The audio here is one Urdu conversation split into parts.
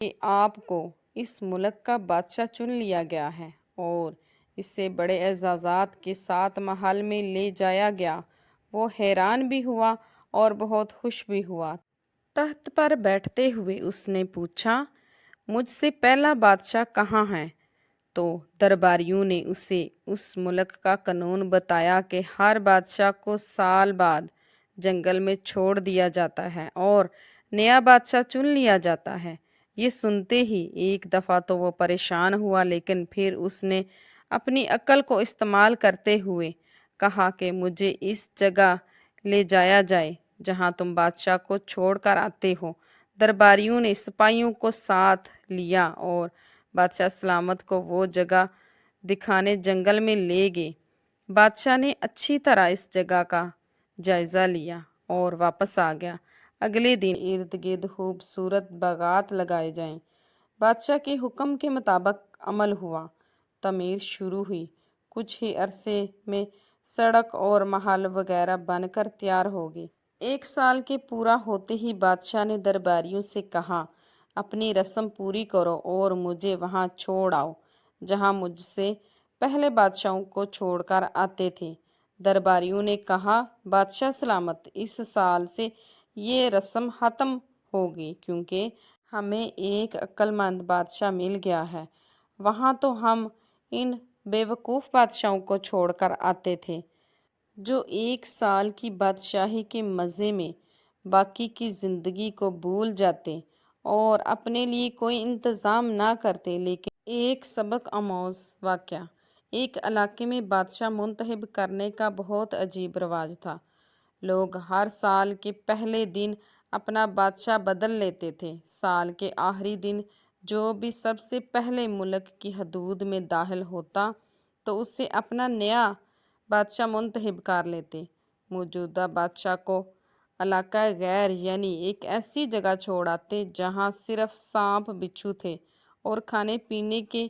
کہ آپ کو اس ملک کا بادشاہ چن لیا گیا ہے اور اسے بڑے اعزازات کے ساتھ محل میں لے جایا گیا۔ وہ حیران بھی ہوا اور بہت خوش بھی ہوا۔ تخت پر بیٹھتے ہوئے اس نے پوچھا، مجھ سے پہلا بادشاہ کہاں ہے؟ تو درباریوں نے اسے اس ملک کا قانون بتایا کہ ہر بادشاہ کو سال بعد جنگل میں چھوڑ دیا جاتا ہے اور نیا بادشاہ چن لیا جاتا ہے۔ یہ سنتے ہی ایک دفعہ تو وہ پریشان ہوا، لیکن پھر اس نے اپنی عقل کو استعمال کرتے ہوئے کہا کہ مجھے اس جگہ لے جایا جائے جہاں تم بادشاہ کو چھوڑ کر آتے ہو۔ درباریوں نے سپاہیوں کو ساتھ لیا اور بادشاہ سلامت کو وہ جگہ دکھانے جنگل میں لے گئے۔ بادشاہ نے اچھی طرح اس جگہ کا جائزہ لیا اور واپس آ گیا۔ اگلے دن ارد گرد خوبصورت باغات لگائے جائیں۔ بادشاہ کے حکم کے مطابق عمل ہوا۔ تعمیر شروع ہوئی۔ کچھ ہی عرصے میں سڑک اور محل وغیرہ بن کر تیار ہو گئے۔ 1 سال کے پورا ہوتے ہی بادشاہ نے درباریوں سے کہا، اپنی رسم پوری کرو اور مجھے وہاں چھوڑ آؤ جہاں مجھ سے پہلے بادشاہوں کو چھوڑ کر آتے تھے۔ درباریوں نے کہا، بادشاہ سلامت، اس سال سے یہ رسم ختم ہوگی کیونکہ ہمیں ایک عقل مند بادشاہ مل گیا ہے۔ وہاں تو ہم ان بیوقوف بادشاہوں کو چھوڑ کر آتے تھے جو 1 سال کی بادشاہی کے مزے میں باقی کی زندگی کو بھول جاتے اور اپنے لیے کوئی انتظام نہ کرتے۔ لیکن ایک سبق آموز واقعہ۔ ایک علاقے میں بادشاہ منتخب کرنے کا بہت عجیب رواج تھا۔ لوگ ہر سال کے پہلے دن اپنا بادشاہ بدل لیتے تھے۔ سال کے آخری دن جو بھی سب سے پہلے ملک کی حدود میں داخل ہوتا تو اسے اپنا نیا بادشاہ منتخب کر لیتے۔ موجودہ بادشاہ کو علاقہ غیر یعنی ایک ایسی جگہ چھوڑ آتے جہاں صرف سانپ بچھو تھے اور کھانے پینے کی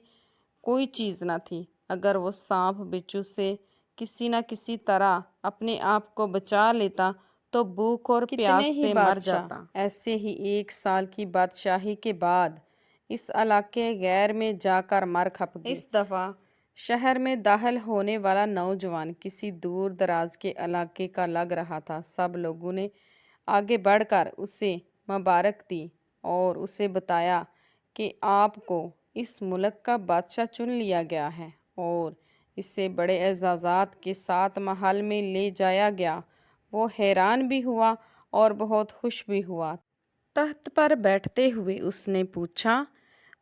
کوئی چیز نہ تھی۔ اگر وہ سانپ بچھو سے کسی نہ کسی طرح اپنے آپ کو بچا لیتا تو بھوک اور پیاس سے مر جاتا۔ ایسے ہی 1 سال کی بادشاہی کے بعد اس علاقے غیر میں جا کر مر کھپ گئے۔ اس دفعہ شہر میں داخل ہونے والا نوجوان کسی دور دراز کے علاقے کا لگ رہا تھا۔ سب لوگوں نے آگے بڑھ کر اسے مبارک دی اور اسے بتایا کہ آپ کو اس ملک کا بادشاہ چن لیا گیا ہے اور اسے بڑے اعزازات کے ساتھ محل میں لے جایا گیا۔ وہ حیران بھی ہوا اور بہت خوش بھی ہوا۔ تخت پر بیٹھتے ہوئے اس نے پوچھا،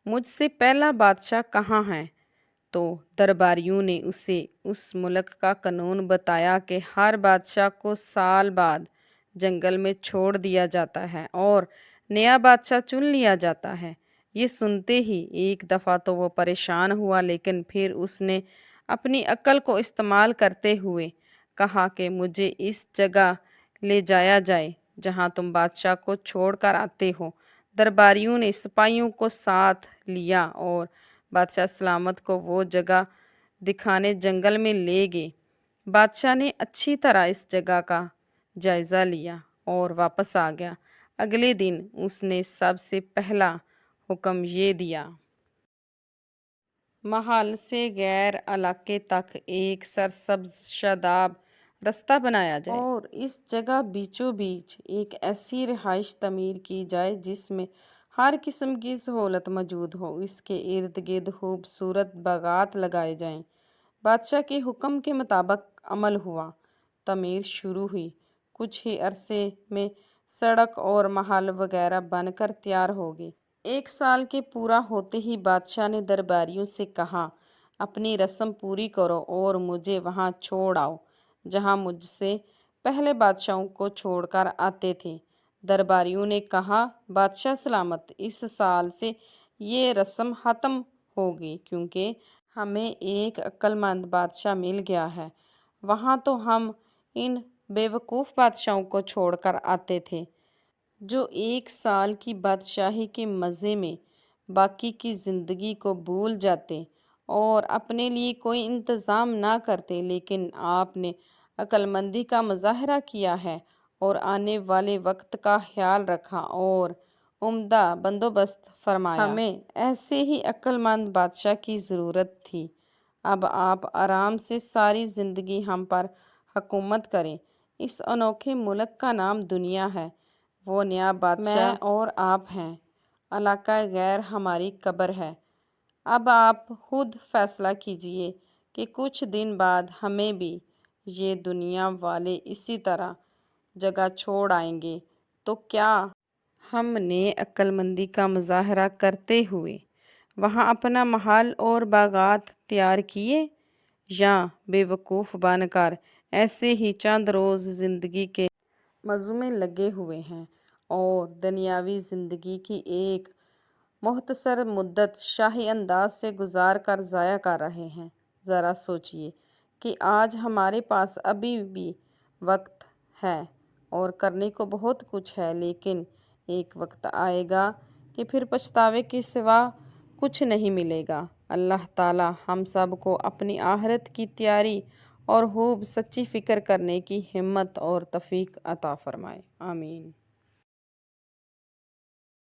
مجھ سے پہلا بادشاہ کہاں ہے؟ تو درباریوں نے اسے اس ملک کا قانون بتایا کہ ہر بادشاہ کو سال بعد جنگل میں چھوڑ دیا جاتا ہے اور نیا بادشاہ چن لیا جاتا ہے۔ یہ سنتے ہی ایک دفعہ تو وہ پریشان ہوا، لیکن پھر اس نے اپنی عقل کو استعمال کرتے ہوئے کہا کہ مجھے اس جگہ لے جایا جائے جہاں تم بادشاہ کو چھوڑ کر آتے ہو۔ درباریوں نے سپاہیوں کو ساتھ لیا اور بادشاہ سلامت کو وہ جگہ دکھانے جنگل میں لے گئے۔ بادشاہ نے اچھی طرح اس جگہ کا جائزہ لیا اور واپس آ گیا۔ اگلے دن اس نے سب سے پہلا حکم یہ دیا، محل سے غیر علاقے تک ایک سرسبز شاداب رستہ بنایا جائے اور اس جگہ بیچوں بیچ ایک ایسی رہائش تعمیر کی جائے جس میں ہر قسم کی سہولت موجود ہو۔ اس کے ارد گرد خوبصورت باغات لگائے جائیں۔ بادشاہ کے حکم کے مطابق عمل ہوا۔ تعمیر شروع ہوئی۔ کچھ ہی عرصے میں سڑک اور محل وغیرہ بن کر تیار ہو گئے۔ 1 سال کے پورا ہوتے ہی بادشاہ نے درباریوں سے کہا، اپنی رسم پوری کرو اور مجھے وہاں چھوڑ آؤ جہاں مجھ سے پہلے بادشاہوں کو چھوڑ کر آتے تھے۔ درباریوں نے کہا، بادشاہ سلامت، اس سال سے یہ رسم ختم ہوگی کیونکہ ہمیں ایک عقل مند بادشاہ مل گیا ہے۔ وہاں تو ہم ان بیوقوف بادشاہوں کو چھوڑ کر آتے تھے جو 1 سال کی بادشاہی کے مزے میں باقی کی زندگی کو بھول جاتے اور اپنے لیے کوئی انتظام نہ کرتے۔ لیکن آپ نے عقل مندی کا مظاہرہ کیا ہے اور آنے والے وقت کا خیال رکھا اور عمدہ بندوبست فرمایا۔ ہمیں ایسے ہی عقل مند بادشاہ کی ضرورت تھی۔ اب آپ آرام سے ساری زندگی ہم پر حکومت کریں۔ اس انوکھے ملک کا نام دنیا ہے۔ وہ نیا بادشاہ میں اور آپ ہیں۔ علاقہ غیر ہماری قبر ہے۔ اب آپ خود فیصلہ کیجئے کہ کچھ دن بعد ہمیں بھی یہ دنیا والے اسی طرح جگہ چھوڑ آئیں گے تو کیا ہم نے عقل مندی کا مظاہرہ کرتے ہوئے وہاں اپنا محل اور باغات تیار کیے، یا بے وقوف بن کر ایسے ہی چند روز زندگی کے مزوں میں لگے ہوئے ہیں اور دنیاوی زندگی کی ایک مختصر مدت شاہی انداز سے گزار کر ضائع کر رہے ہیں؟ ذرا سوچئے کہ آج ہمارے پاس ابھی بھی وقت ہے اور کرنے کو بہت کچھ ہے، لیکن ایک وقت آئے گا کہ پھر پچھتاوے کے سوا کچھ نہیں ملے گا۔ اللہ تعالیٰ ہم سب کو اپنی آخرت کی تیاری اور خوب سچی فکر کرنے کی ہمت اور توفیق عطا فرمائے۔ آمین۔